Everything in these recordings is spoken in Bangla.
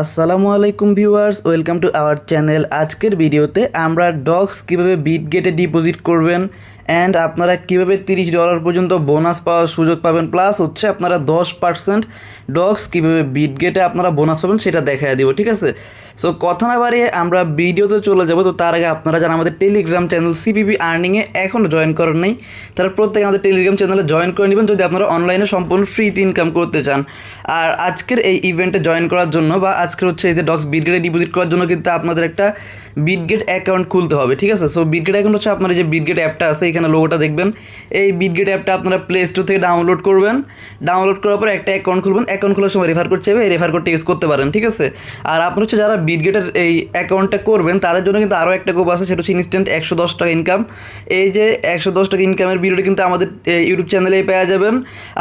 আসসালামু আলাইকুম viewers, welcome to our channel. আজকের ভিডিওতে আমরা ডক্স কীভাবে বিটগেটে ডিপোজিট করবেন অ্যান্ড আপনারা কীভাবে $30 পর্যন্ত বোনাস পাওয়ার সুযোগ পাবেন, প্লাস হচ্ছে আপনারা 10% ডক্স কীভাবে বিটগেটে আপনারা বোনাস পাবেন সেটা দেখায় দিব। ঠিক আছে, সো কথা না বাড়িয়ে আমরা ভিডিওতে চলে যাব। তো তার আগে আপনারা যারা আমাদের টেলিগ্রাম চ্যানেল সিপিপি আর্নিংয়ে এখনও জয়েন করেন নাই, তারা প্রত্যেকে আমাদের টেলিগ্রাম চ্যানেলে জয়েন করে নেবেন যদি আপনারা অনলাইনে সম্পূর্ণ ফ্রিতে ইনকাম করতে চান। আর আজকের এই ইভেন্টে জয়েন করার জন্য বা আজকের হচ্ছে এই যে ডক্স বিটগেটে ডিপোজিট করার জন্য কিন্তু আপনাদের একটা বিটগেট অ্যাকাউন্ট খুলতে হবে। ঠিক আছে, সো বিটগেট অ্যাকাউন্ট হচ্ছে আপনার যে বিটগেট অ্যাপটা আছে, এখানে লোগোটা দেখবেন। এই বিটগেট অ্যাপটা আপনারা প্লে স্টোর থেকে ডাউনলোড করবেন। ডাউনলোড করার পর একটা অ্যাকাউন্ট খুলবেন। অ্যাকাউন্ট খোলার সময় রেফার কোড চাইবে, এই রেফার কোডটা ইউজ করতে পারেন। ঠিক আছে, আর আপনার হচ্ছে যারা বিটগেটের এই অ্যাকাউন্টটা করবেন তাদের জন্য কিন্তু আরও একটা কোপ আছে, সেটা হচ্ছে ইনস্ট্যান্ট $110 ইনকাম। এই যে $110 ইনকামের ভিডিওটা কিন্তু আমাদের ইউটিউব চ্যানেলেই পেয়ে যাবেন।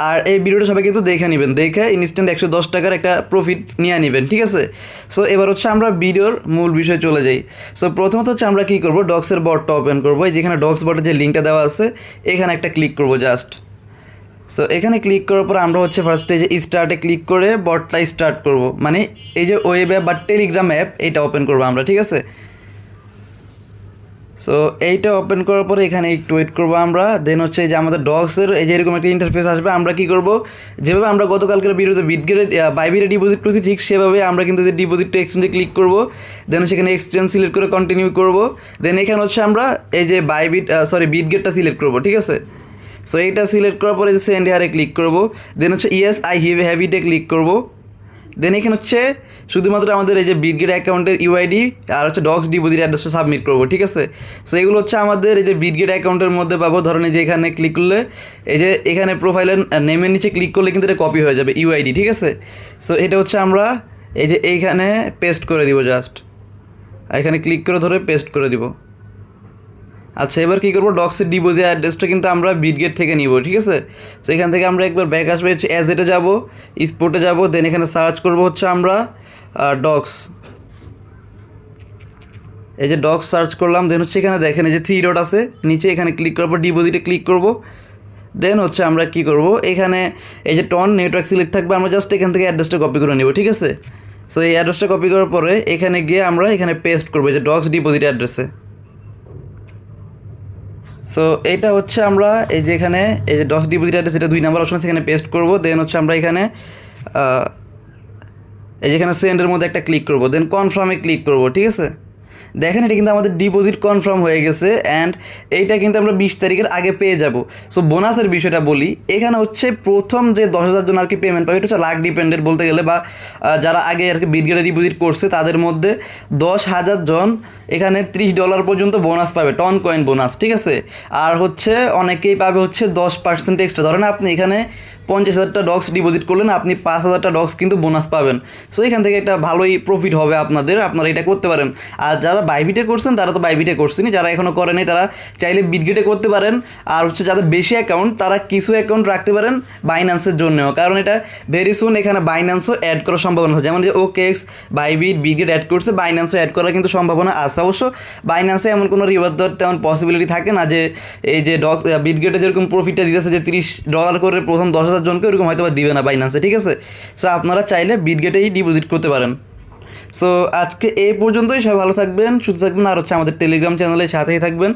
আর এই ভিডিওটা সবাই কিন্তু দেখে নেবেন, দেখে ইনস্ট্যান্ট $110 একটা প্রফিট নিয়ে নেবেন। ঠিক আছে, সো এবার হচ্ছে আমরা ভিডিওর মূল বিষয়ে চলে যাই। সো প্রথমত হচ্ছে আমরা কী করবো, ডক্সের বটটা ওপেন করবো। এই যেখানে ডক্স বটের যে লিঙ্কটা দেওয়া আছে এখানে একটা ক্লিক করবো জাস্ট। সো এখানে ক্লিক করার পর আমরা হচ্ছে ফার্স্টে যে স্টার্টে ক্লিক করে বটটা স্টার্ট করব, মানে এই যে ওয়েব অ্যাপ বা টেলিগ্রাম অ্যাপ এটা ওপেন করবো আমরা। ঠিক আছে, সো এইটা ওপেন করার পরে এখানে একটু ওয়েট করবো আমরা। দেন হচ্ছে এই যে আমাদের ডক্সের এই যে এরকম একটা ইন্টারফেস আসবে। আমরা কী করবো, যেভাবে আমরা গতকালকের ভিডিওতে বিটগেটে বাইবিটে ডিপোজিট করছি ঠিক সেভাবে আমরা কিন্তু যে ডিপোজিট টু এক্সচেঞ্জে ক্লিক করবো। দেন সেখানে এক্সচেঞ্জ সিলেক্ট করে কন্টিনিউ করবো। দেন এখানে হচ্ছে আমরা এই যে বিটগেটটা সিলেক্ট করবো। ঠিক আছে, সো এইটা সিলেক্ট করার পরে যে সেন্ড হেয়ারে ক্লিক করবো। দেন হচ্ছে ইয়েস আই হ্যাভ ইটে ক্লিক করবো। দেন এখানে হচ্ছে শুধুমাত্র আমাদের এই যে বিটগেট অ্যাকাউন্টের ইউআইডি আর হচ্ছে ডক্স ডিপোজিট অ্যাড্রেসটা সাবমিট করবো। ঠিক আছে, সো এগুলো হচ্ছে আমাদের এই যে বিটগেট অ্যাকাউন্টের মধ্যে পাবো। ধরেন এই যে এখানে ক্লিক করলে এই যে এখানে প্রোফাইলের নেমের নিচে ক্লিক করলে কিন্তু এটা কপি হয়ে যাবে ইউআইডি। ঠিক আছে, সো এটা হচ্ছে আমরা এই যে এইখানে পেস্ট করে দিব জাস্ট। এখানে ক্লিক করে ধরে পেস্ট করে দিব। আচ্ছা, এবার কী করবো, ডক্সের ডিপোজিট অ্যাড্রেসটা কিন্তু আমরা বিটগেট থেকে নিব। ঠিক আছে, সো এখান থেকে আমরা একবার ব্যাক আসবো, হচ্ছে অ্যাজেটে যাবো, স্পোর্টে যাবো। দেন এখানে সার্চ করবো হচ্ছে আমরা ডক্স। এই যে ডক্স সার্চ করলাম। দেন হচ্ছে এখানে দেখেন এই যে 3 ডট আছে নিচে, এখানে ক্লিক করার পর ডিপোজিটে ক্লিক করব। দেন হচ্ছে আমরা কী করব, এখানে এই যে টন নেটওয়ার্ক সিলেক্ট থাকবে, আমরা জাস্ট এখান থেকে অ্যাড্রেসটা কপি করে নেব। ঠিক আছে, সো এই অ্যাড্রেসটা কপি করার পরে এখানে গিয়ে আমরা এখানে পেস্ট করবো যে ডক্স ডিপোজিট অ্যাড্রেসে। সো এটা হচ্ছে আমরা এই যে এখানে এই যে ডক্স ডিপোজিট অ্যাড্রেস এটা 2 নাম্বার অপশন আছে, এখানে পেস্ট করবো। দেন হচ্ছে আমরা এখানে এই যেখানে সেন্ডের মধ্যে একটা ক্লিক করবো। দেন কনফার্মে ক্লিক করবো। ঠিক আছে, দেখেন এটা কিন্তু আমাদের ডিপোজিট কনফার্ম হয়ে গেছে অ্যান্ড এইটা কিন্তু আমরা 20 তারিখের আগে পেয়ে যাব। সো বোনাসের বিষয়টা বলি, এখানে হচ্ছে প্রথম যে 10,000 জন আর কি পেমেন্ট পাবে, এটা হচ্ছে লাখ ডিপেন্ডেন্ট বলতে গেলে, বা যারা আগে আর কি বিটগেটে ডিপোজিট করছে তাদের মধ্যে 10,000 জন এখানে $30 পর্যন্ত বোনাস পাবে, টন কয়েন বোনাস। ঠিক আছে, আর হচ্ছে অনেকেই পাবে হচ্ছে 10% এক্সট্রা। ধরেন আপনি এখানে 50,000টা ডক্স ডিপোজিট করলেন, আপনি 5,000টা ডক্স কিন্তু বোনাস পাবেন। সো এখান থেকে একটা ভালোই প্রফিট হবে আপনাদের, আপনারা এটা করতে পারেন। আর যারা বাইবিটে করছেন তারা তো বাইবিটে করছেনই, যারা এখনও করেনি তারা চাইলে বিটগেটে করতে পারেন। আর হচ্ছে যাদের বেশি অ্যাকাউন্ট তারা কিছু অ্যাকাউন্ট রাখতে পারেন বাইন্যান্সের জন্যও, কারণ এটা ভেরি সুন এখানে বাইন্যান্সও অ্যাড করার সম্ভাবনা আছে। যেমন যে ওকেএক্স, বাইবিট, বিটগেট অ্যাড করছে, বাইন্যান্সও অ্যাড করার কিন্তু সম্ভাবনা আছে। অবশ্য বাইন্যান্সে এমন কোনো রিওয়ার্ড দেওয়ার তেমন পসিবিলিটি থাকে না, যে এই যে বিটগেটে যেরকম প্রফিটটা দিতেছে যে $30 করে প্রথম 10,000 জনকে, ওরকম হয়তো বা দিবে না বাইন্যান্সে। ঠিক আছে, সো আপনারা চাইলে বিটগেটেই ডিপোজিট করতে পারেন। সো আজকে এই পর্যন্তই। সবাই ভালো থাকবেন, সুস্থ থাকবেন, আর হচ্ছে আমাদের টেলিগ্রাম চ্যানেলের সাথেই থাকবেন।